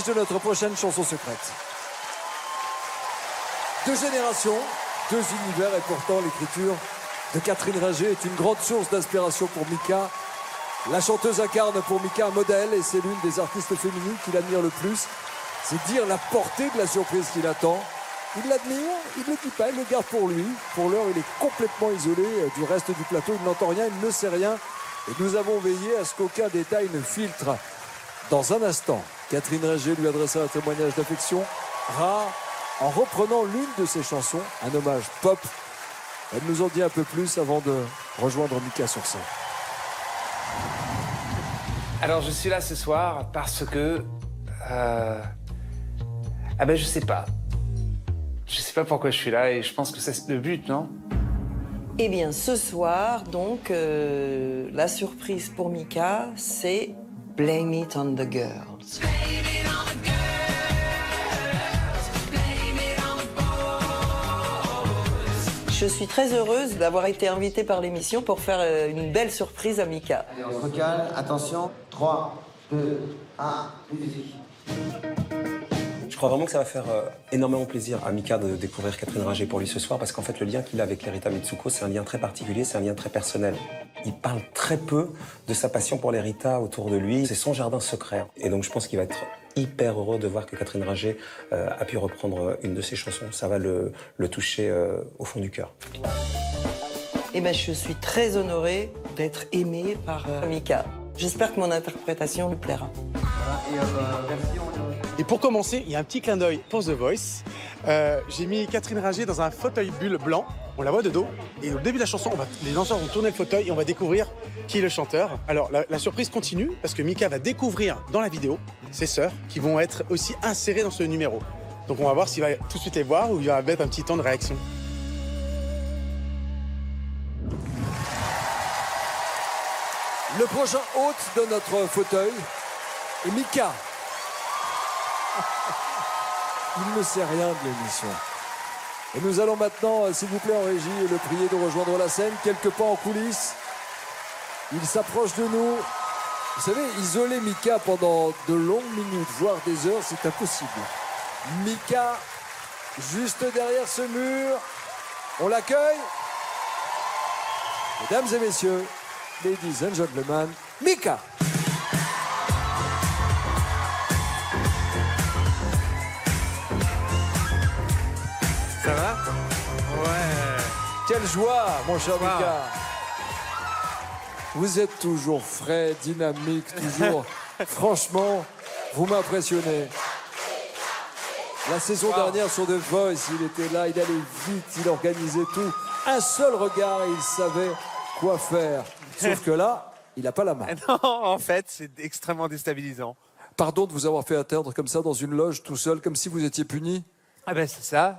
l'affiche de notre prochaine chanson secrète. 2 générations, 2 univers et pourtant l'écriture de Catherine Ringer est une grande source d'inspiration pour Mika. La chanteuse incarne pour Mika un modèle et c'est l'une des artistes féminines qu'il admire le plus. C'est dire la portée de la surprise qu'il attend. Il l'admire, il ne le dit pas, il le garde pour lui. Pour l'heure, il est complètement isolé du reste du plateau, il n'entend rien, il ne sait rien. Et nous avons veillé à ce qu'aucun détail ne filtre. Dans un instant, Catherine Ringer lui adressa un témoignage d'affection rare en reprenant l'une de ses chansons, un hommage pop. Elle nous en dit un peu plus avant de rejoindre Mika sur scène. Alors je suis là ce soir parce que... je sais pas. Je sais pas pourquoi je suis là et je pense que c'est le but, non? Eh bien, ce soir, donc, la surprise pour Mika, c'est Blame It on the Girls. Je suis très heureuse d'avoir été invitée par l'émission pour faire une belle surprise à Mika. Allez, on se recale, attention, 3, 2, 1, musique. Je crois vraiment que ça va faire énormément plaisir à Mika de découvrir Catherine Ringer pour lui ce soir, parce qu'en fait, le lien qu'il a avec Lerita Mitsuko, c'est un lien très particulier, c'est un lien très personnel. Il parle très peu de sa passion pour Lerita autour de lui. C'est son jardin secret. Et donc, je pense qu'il va être hyper heureux de voir que Catherine Ringer a pu reprendre une de ses chansons. Ça va le toucher au fond du cœur. Eh bien, je suis très honorée d'être aimée par Mika. J'espère que mon interprétation lui plaira. Et pour commencer, il y a un petit clin d'œil pour The Voice. J'ai mis Catherine Ringer dans un fauteuil bulle blanc. On la voit de dos. Et au début de la chanson, les danseurs vont tourner le fauteuil et on va découvrir qui est le chanteur. Alors, la surprise continue parce que Mika va découvrir dans la vidéo ses sœurs qui vont être aussi insérées dans ce numéro. Donc, on va voir s'il va tout de suite les voir ou il va mettre un petit temps de réaction. Le prochain hôte de notre fauteuil est Mika. Il ne sait rien de l'émission. Et nous allons maintenant, s'il vous plaît, en régie, le prier de rejoindre la scène, quelques pas en coulisses. Il s'approche de nous. Vous savez, isoler Mika pendant de longues minutes, voire des heures, c'est impossible. Mika, juste derrière ce mur. On l'accueille. Mesdames et messieurs, ladies and gentlemen, Mika. Ça va? Ouais. Quelle joie, mon cher Mika. Vous êtes toujours frais, dynamique, toujours. Franchement, vous m'impressionnez. La saison dernière sur The Voice, il était là, il allait vite, il organisait tout. Un seul regard et il savait quoi faire. Sauf que là, il n'a pas la main. Non, en fait, c'est extrêmement déstabilisant. Pardon de vous avoir fait atteindre comme ça dans une loge tout seul, comme si vous étiez puni. Ah ben c'est ça.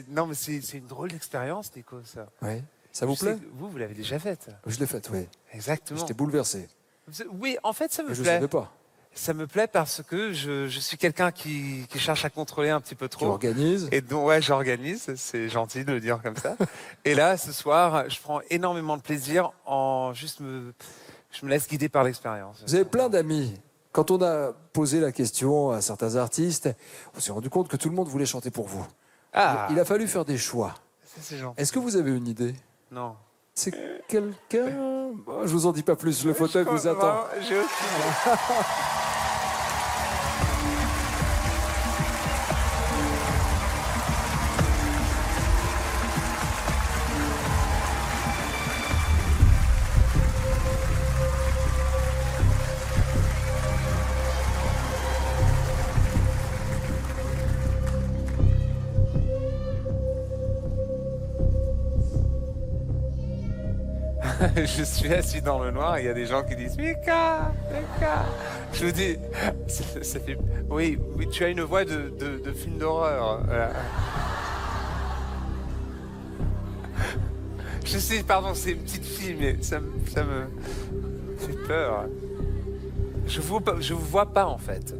Non mais c'est une drôle d'expérience, Nico, ça. Oui. Ça vous plaît? Vous l'avez déjà faite. Je l'ai faite, oui. Exactement. J'étais bouleversé. Oui, en fait, ça me Et je ne plaît. savais pas. Ça me plaît parce que je suis quelqu'un qui cherche à contrôler un petit peu Tu trop. organises. Et donc, ouais, j'organise. C'est gentil de le dire comme ça. Et là, ce soir, je prends énormément de plaisir en je me laisse guider par l'expérience. Vous avez plein d'amis. Quand on a posé la question à certains artistes, on s'est rendu compte que tout le monde voulait chanter pour vous. Ah, Il a fallu faire des choix. ça, c'est gentil. Est-ce que vous avez une idée? Non. C'est quelqu'un... Bon, je vous en dis pas plus, le fauteuil vous attend. J'ai aucune idée. Je suis assis dans le noir, il y a des gens qui disent Mika, Mika. Je vous dis, ça fait... Oui, tu as une voix de film d'horreur. Je sais, pardon, c'est une petite fille, mais ça me fait peur. Je vous vois pas en fait.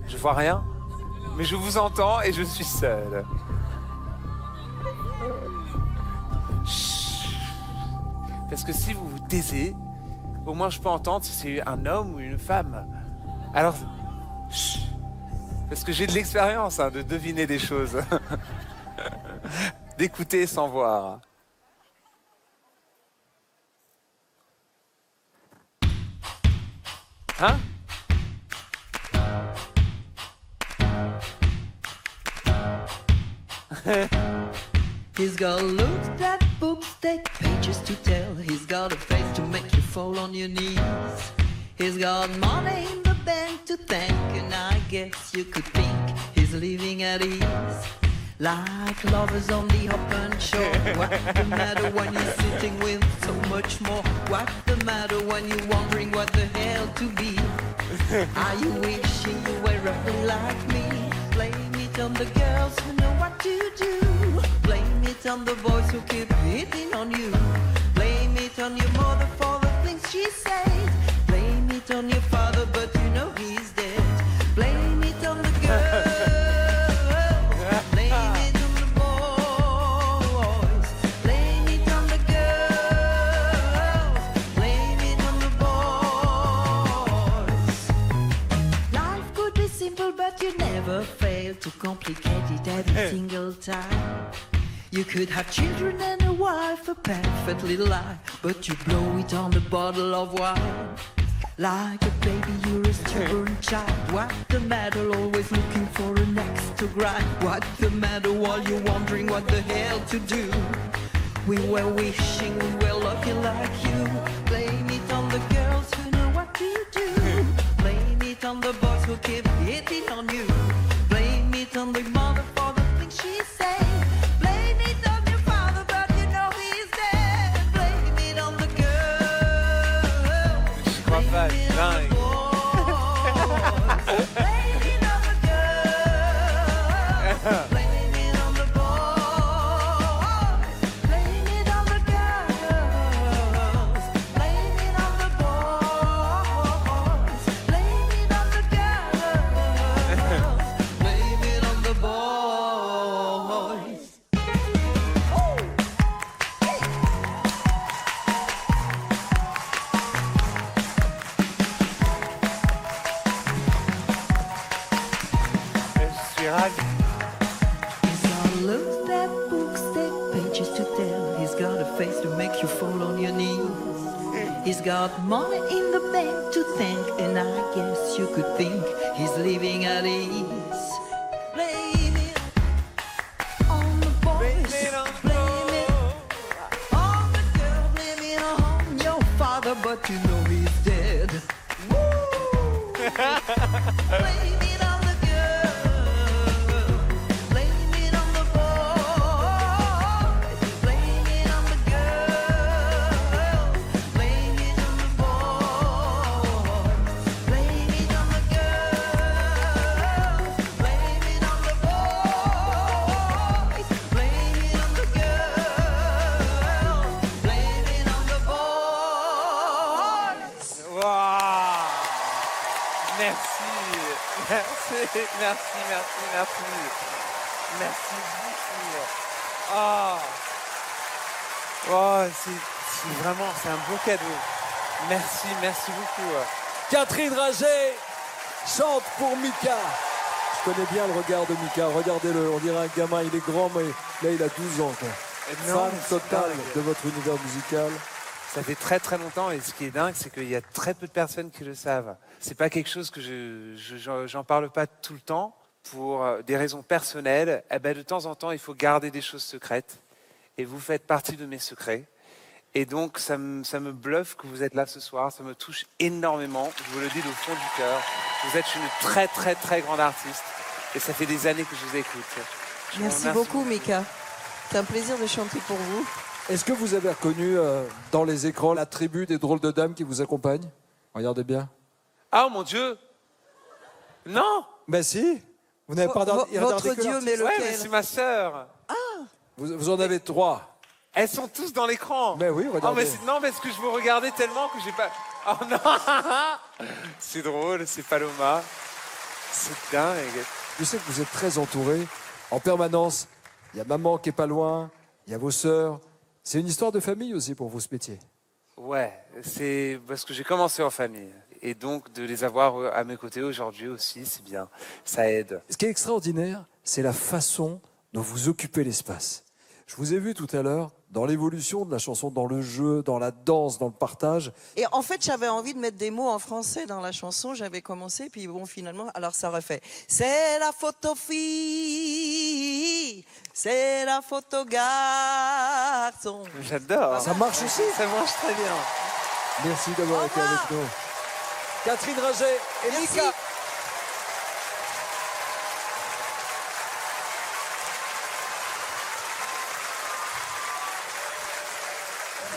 Je vois rien, mais je vous entends et je suis seul. Parce que si vous vous taisez, au moins je peux entendre si c'est un homme ou une femme. Alors, chut. Parce que j'ai de l'expérience de deviner des choses. D'écouter sans voir. Hein? He's got looks that books take pages to tell. He's got a face to make you fall on your knees. He's got money in the bank to thank, and I guess you could think he's living at ease. Like lovers on the open shore. What's the matter when you're sitting with so much more? What's the matter when you're wondering what the hell to be? Are you wishing you were roughly like me? Blame it on the girls who know what to do. Blame it on the boys who keep hitting on you. Blame it on your mother for the things she said. Blame it on your father, but you know he's dead. Blame it on the girls. Blame it on the boys. Blame it on the girls. Blame it on the boys. Life could be simple, but you never fail to complicate it every single time. You could have children and a wife, a perfect little lie, but you blow it on a bottle of wine. Like a baby, you're a stubborn child. What's the matter, always looking for an extra grind? What's the matter while you're wondering what the hell to do? We were wishing we were lucky like you. Blame it on the girls who know what to do. Blame it on the boys who keep hitting on you. Blame it on the mother for the things she said. Blame it on your father, but you know he's dead. Blame it on the girls. Je crois pas, dingue. Blame it on the girls. Blame it on the boys. Blame it on the girls. Blame it on the boys. Blame it on the girls. Blame it on the boys. Je suis ravi. He's got looks that books take pages to tell. He's got a face to make you fall on your knees. He's got money in the bank to thank, and I guess you could think he's living at ease. Blame it on the boys. Blame it on the Blame it on the girl. Blame it on your father, but you know he's dead. Woo! Blame it on the girl. Blame it on the boys. Blame it on the girl. Blame it on the boys. Blame it on the girl. Blame it on the boys. Blame it on the girl. Blame it on the boys. Waouh. Merci. Merci, merci, merci, merci. Merci beaucoup. Oh, c'est vraiment, c'est un beau cadeau. Merci, merci beaucoup. Catherine Rager chante pour Mika. Je connais bien le regard de Mika. Regardez-le, on dirait un gamin. Il est grand, mais là, il a 12 ans. Quoi. Non, Fan mais c'est total dingue. de votre univers musical. Ça fait très très longtemps et ce qui est dingue, c'est qu'il y a très peu de personnes qui le savent. C'est pas quelque chose que j'en parle pas tout le temps pour des raisons personnelles. Eh ben, de temps en temps, il faut garder des choses secrètes et vous faites partie de mes secrets. Et donc, ça me bluffe que vous êtes là ce soir. Ça me touche énormément. Je vous le dis du fond du cœur. Vous êtes une très très très grande artiste et ça fait des années que je vous écoute. Je vous Merci remercie beaucoup, Mika. C'est un plaisir de chanter pour vous. Est-ce que vous avez reconnu dans les écrans la tribu des drôles de dames qui vous accompagnent? Regardez bien. Ah, mon Dieu! Non! Ben si. Vous n'avez pas regardé Votre que Dieu, l'artiste. mais Ouais, mais lequel? c'est ma sœur. Vous en avez 3. Elles sont tous dans l'écran. Ben oui, Oh, regardez. mais non, parce que je vous regardais tellement que j'ai pas. Oh non! C'est drôle, c'est Paloma. C'est dingue. Je sais que vous êtes très entouré en permanence. Il y a maman qui est pas loin, il y a vos sœurs. C'est une histoire de famille aussi pour vous, ce métier. Ouais, c'est parce que j'ai commencé en famille. Et donc de les avoir à mes côtés aujourd'hui aussi, c'est bien, ça aide. Ce qui est extraordinaire, c'est la façon dont vous occupez l'espace. Je vous ai vu tout à l'heure dans l'évolution de la chanson, dans le jeu, dans la danse, dans le partage. Et en fait, j'avais envie de mettre des mots en français dans la chanson. J'avais commencé, puis bon, finalement, alors ça refait. C'est la photo fille, c'est la photo garçon. J'adore. Ça marche aussi. Ça marche très bien. Merci d'avoir été avec nous. Catherine Raget et Merci. Mika.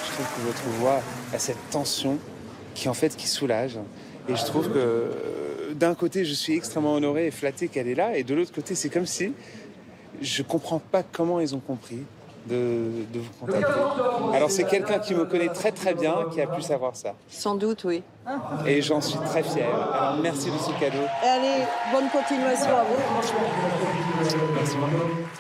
Je trouve que votre voix a cette tension qui soulage. Et je trouve que d'un côté, je suis extrêmement honoré et flatté qu'elle est là. Et de l'autre côté, c'est comme si je comprends pas comment ils ont compris de vous contacter. Alors c'est quelqu'un qui me connaît très très bien qui a pu savoir ça. Sans doute, oui. Et j'en suis très fier. Alors merci de ce cadeau. Allez, bonne continuation à vous. Merci beaucoup.